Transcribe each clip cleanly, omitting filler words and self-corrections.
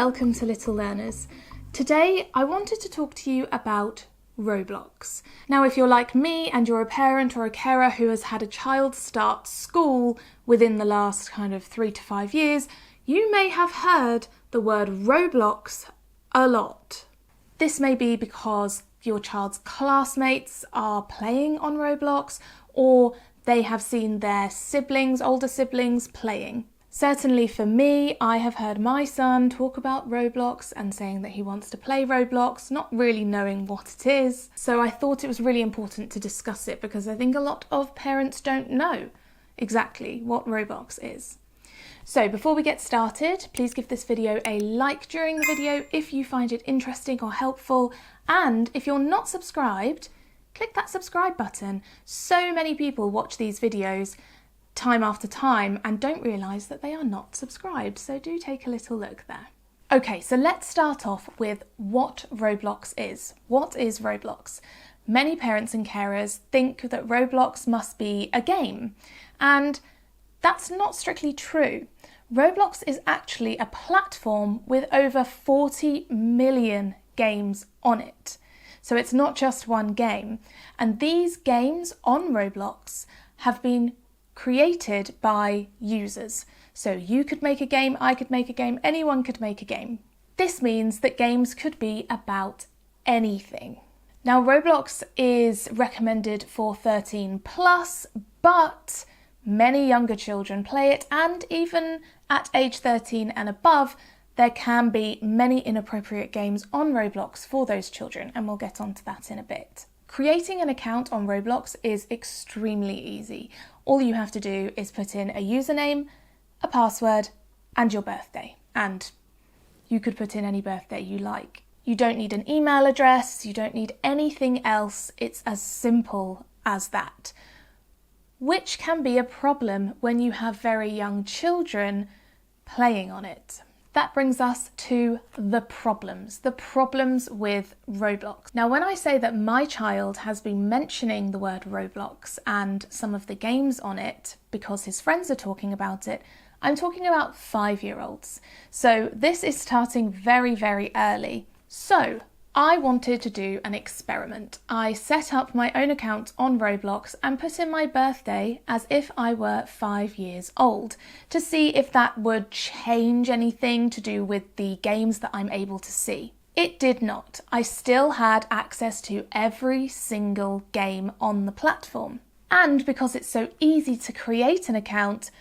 welcome to Little Learners. Today I wanted to talk to you about Roblox. Now if you're like me and you're a parent or a carer who has had a child start school within the last kind of 3 to 5 years, you may have heard the word Roblox a lot. This may be because your child's classmates are playing on Roblox, or they have seen their siblings, older siblings, playing. Certainly for me, I have heard my son talk about Roblox and saying that he wants to play Roblox, not really knowing what it is. So I thought it was really important to discuss it because I think a lot of parents don't know exactly what Roblox is. So before we get started, please give this video a like during the video if you find it interesting or helpful. And if you're not subscribed, click that subscribe button. So many people watch these videos time after time and don't realise that they are not subscribed, so do take a little look there. Okay, so let's start off with what Roblox is. What is Roblox? Many parents and carers think that Roblox must be a game, and that's not strictly true. Roblox is actually a platform with over 40 million games on it. So it's not just one game, and these games on Roblox have been created by users. So you could make a game, I could make a game, anyone could make a game. This means that games could be about anything. Now Roblox is recommended for 13 plus, but many younger children play it, and even at age 13 and above, there can be many inappropriate games on Roblox for those children, and we'll get onto that in a bit. Creating an account on Roblox is extremely easy. All you have to do is put in a username, a password, and your birthday. And you could put in any birthday you like. You don't need an email address, you don't need anything else. It's as simple as that. Which can be a problem when you have very young children playing on it. That brings us to the problems with Roblox. Now, when I say that my child has been mentioning the word Roblox and some of the games on it because his friends are talking about it, I'm talking about 5-year-olds. So this is starting very, very early. So I wanted to do an experiment. I set up my own account on Roblox and put in my birthday as if I were 5 years old to see if that would change anything to do with the games that I'm able to see. It did not. I still had access to every single game on the platform. And because it's so easy to create an account,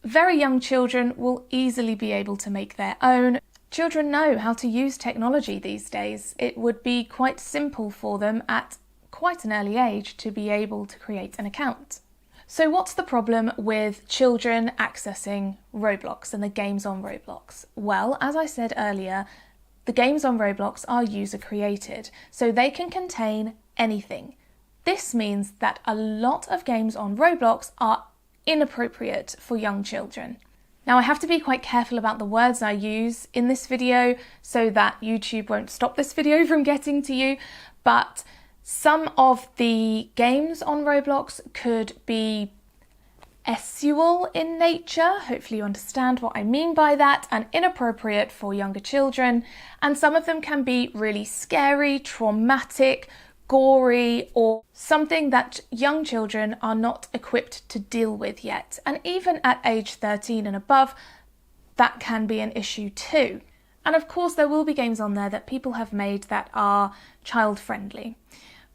very young children will easily be able to make their own. Children know how to use technology these days. It would be quite simple for them at quite an early age to be able to create an account. So what's the problem with children accessing Roblox and the games on Roblox? Well, as I said earlier, the games on Roblox are user created, so they can contain anything. This means that a lot of games on Roblox are inappropriate for young children. Now I have to be quite careful about the words I use in this video so that YouTube won't stop this video from getting to you, but some of the games on Roblox could be sexual in nature, hopefully you understand what I mean by that, and inappropriate for younger children, and some of them can be really scary, traumatic, gory, or something that young children are not equipped to deal with yet. And even at age 13 and above, that can be an issue too. And of course there will be games on there that people have made that are child friendly.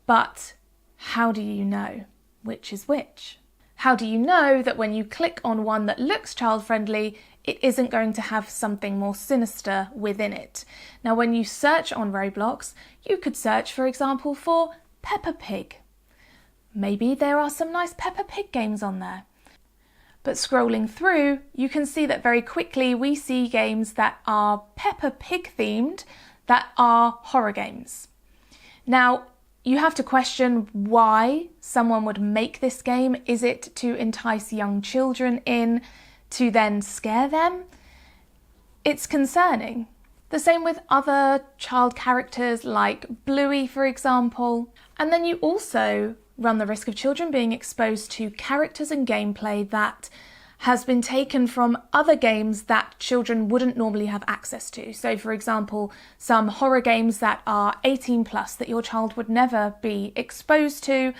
But how do you know which is which? How do you know that when you click on one that looks child friendly, it isn't going to have something more sinister within it? Now, when you search on Roblox, you could search, for example, for Peppa Pig. Maybe there are some nice Peppa Pig games on there. But scrolling through, you can see that very quickly we see games that are Peppa Pig themed that are horror games. Now, you have to question why someone would make this game. Is it to entice young children in, to then scare them? It's concerning. The same with other child characters like Bluey, for example. And then you also run the risk of children being exposed to characters and gameplay that has been taken from other games that children wouldn't normally have access to. So for example, some horror games that are 18 plus that your child would never be exposed to,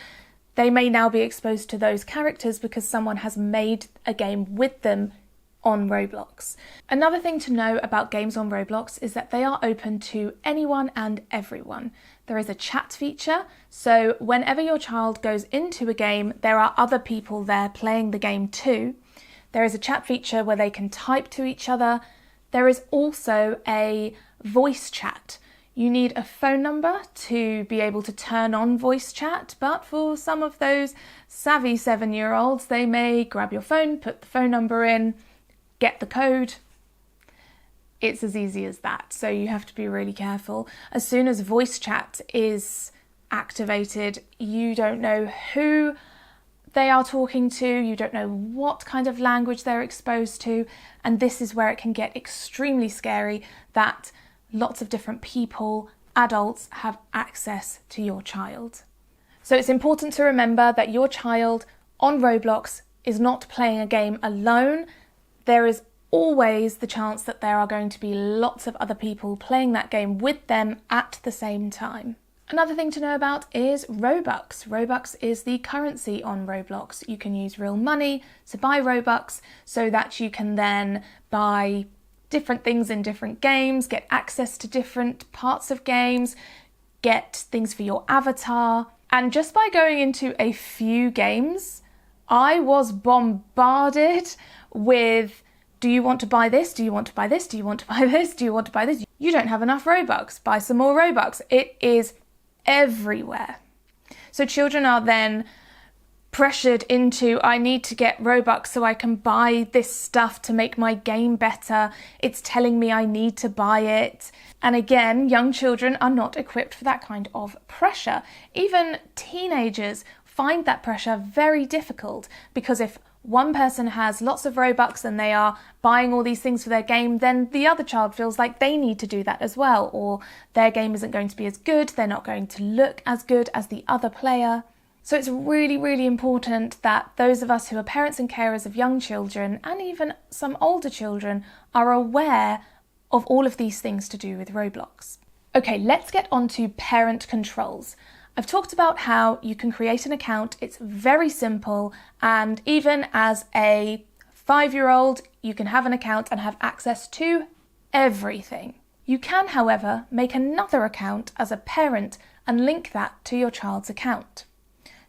they may now be exposed to those characters because someone has made a game with them on Roblox. Another thing to know about games on Roblox is that they are open to anyone and everyone. There is a chat feature, so whenever your child goes into a game, there are other people there playing the game too. There is a chat feature where they can type to each other. There is also a voice chat. You need a phone number to be able to turn on voice chat, but for some of those savvy 7-year-olds, they may grab your phone, put the phone number in, get the code. It's as easy as that, so you have to be really careful. As soon as voice chat is activated, you don't know who they are talking to, you don't know what kind of language they're exposed to, and this is where it can get extremely scary that lots of different people, adults, have access to your child. So it's important to remember that your child on Roblox is not playing a game alone. There is always the chance that there are going to be lots of other people playing that game with them at the same time. Another thing to know about is Robux. Robux is the currency on Roblox. You can use real money to buy Robux so that you can then buy different things in different games, get access to different parts of games, get things for your avatar. And just by going into a few games, I was bombarded with, do you want to buy this? Do you want to buy this? Do you want to buy this? Do you want to buy this? You don't have enough Robux. Buy some more Robux. It is everywhere. So children are then pressured into, I need to get Robux so I can buy this stuff to make my game better. It's telling me I need to buy it. And again, young children are not equipped for that kind of pressure. Even teenagers find that pressure very difficult, because if one person has lots of Robux and they are buying all these things for their game, then the other child feels like they need to do that as well, or their game isn't going to be as good, they're not going to look as good as the other player. So it's really, really important that those of us who are parents and carers of young children, and even some older children, are aware of all of these things to do with Roblox. Okay, let's get on to parent controls. I've talked about how you can create an account. It's very simple, and even as a 5-year-old, you can have an account and have access to everything. You can, however, make another account as a parent and link that to your child's account.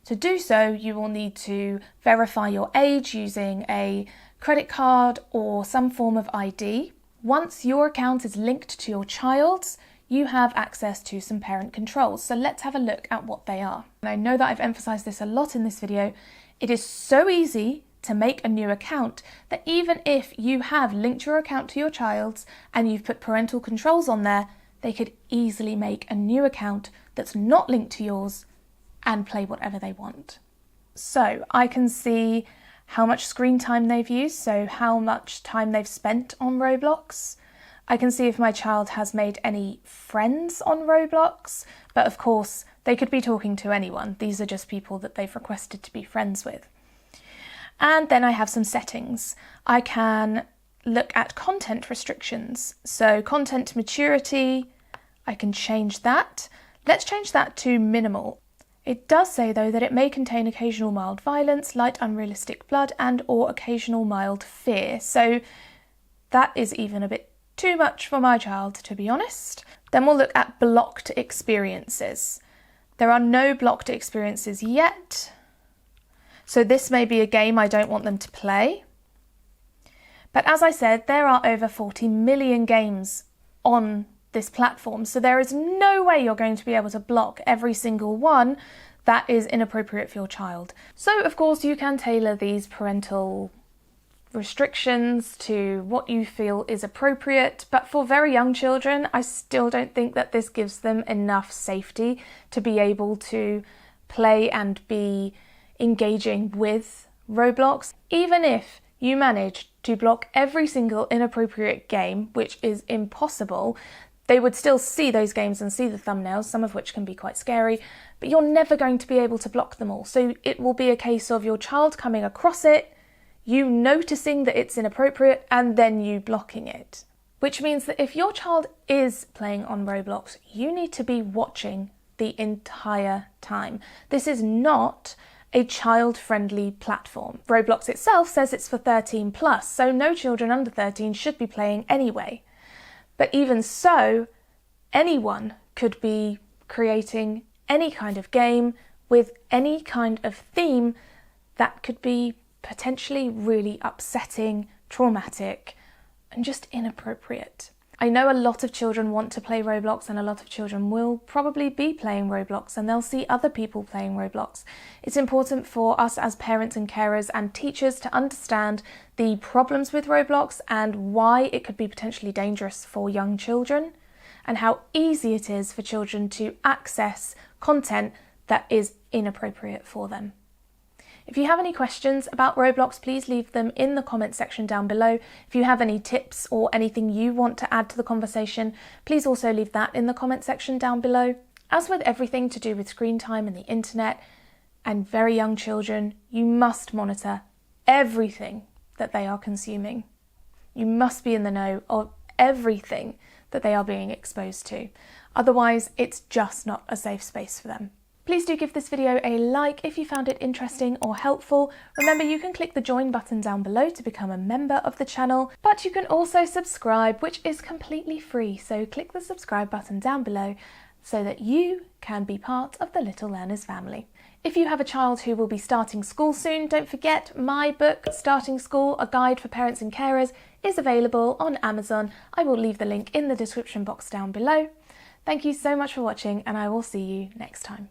To do so, you will need to verify your age using a credit card or some form of ID. Once your account is linked to your child's, you have access to some parent controls. So let's have a look at what they are. And I know that I've emphasized this a lot in this video. It is so easy to make a new account that even if you have linked your account to your child's and you've put parental controls on there, they could easily make a new account that's not linked to yours and play whatever they want. So I can see how much screen time they've used, so how much time they've spent on Roblox. I can see if my child has made any friends on Roblox, but of course they could be talking to anyone. These are just people that they've requested to be friends with. And then I have some settings. I can look at content restrictions. So content maturity, I can change that. Let's change that to minimal. It does say though that it may contain occasional mild violence, light unrealistic blood, and or occasional mild fear. So that is even a bit too much for my child, to be honest. Then we'll look at blocked experiences. There are no blocked experiences yet. So this may be a game I don't want them to play. But as I said, there are over 40 million games on this platform, so there is no way you're going to be able to block every single one that is inappropriate for your child. So of course you can tailor these parental restrictions to what you feel is appropriate, but for very young children, I still don't think that this gives them enough safety to be able to play and be engaging with Roblox. Even if you manage to block every single inappropriate game, which is impossible, they would still see those games and see the thumbnails, some of which can be quite scary, but you're never going to be able to block them all. So it will be a case of your child coming across it, you noticing that it's inappropriate and then you blocking it. Which means that if your child is playing on Roblox, you need to be watching the entire time. This is not a child-friendly platform. Roblox itself says it's for 13 plus, so no children under 13 should be playing anyway. But even so, anyone could be creating any kind of game with any kind of theme that could be potentially really upsetting, traumatic, and just inappropriate. I know a lot of children want to play Roblox, and a lot of children will probably be playing Roblox, and they'll see other people playing Roblox. It's important for us as parents and carers and teachers to understand the problems with Roblox and why it could be potentially dangerous for young children, and how easy it is for children to access content that is inappropriate for them. If you have any questions about Roblox, please leave them in the comment section down below. If you have any tips or anything you want to add to the conversation, please also leave that in the comment section down below. As with everything to do with screen time and the internet and very young children, you must monitor everything that they are consuming. You must be in the know of everything that they are being exposed to. Otherwise, it's just not a safe space for them. Please do give this video a like if you found it interesting or helpful. Remember, you can click the join button down below to become a member of the channel, but you can also subscribe, which is completely free. So click the subscribe button down below so that you can be part of the Little Learners family. If you have a child who will be starting school soon, don't forget my book, Starting School, A Guide for Parents and Carers, is available on Amazon. I will leave the link in the description box down below. Thank you so much for watching, and I will see you next time.